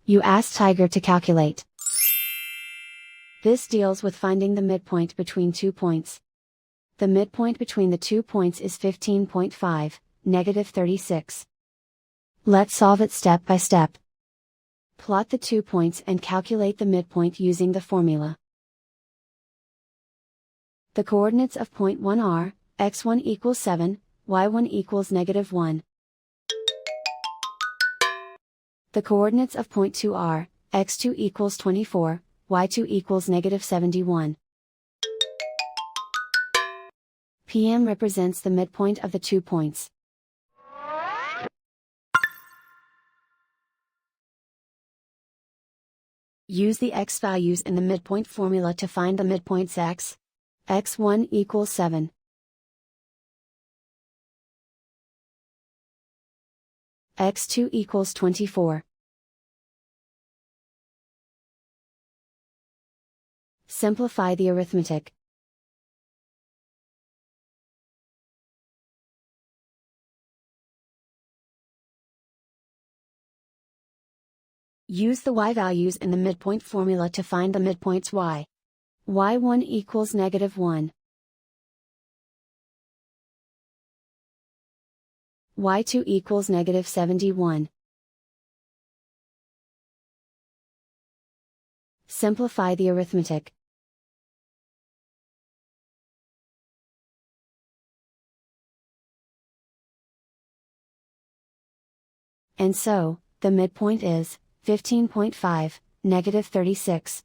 You ask Tiger to calculate. This deals with finding the midpoint between 2 points. The midpoint between the 2 points is 15.5, negative 36. Let's solve it step by step. Plot the 2 points and calculate the midpoint using the formula. The coordinates of point 1 are, x1 equals 7, y1 equals negative 1. The coordinates of point 2 are, x2 equals 24, y2 equals negative 71. PM represents the midpoint of the 2 points. Use the x values in the midpoint formula to find the midpoints x. x1 equals 7. x2 equals 24. Simplify the arithmetic. Use the y values in the midpoint formula to find the midpoints y. y1 equals negative 1. y2 equals negative 71. Simplify the arithmetic. And so, the midpoint is 15.5, negative 36.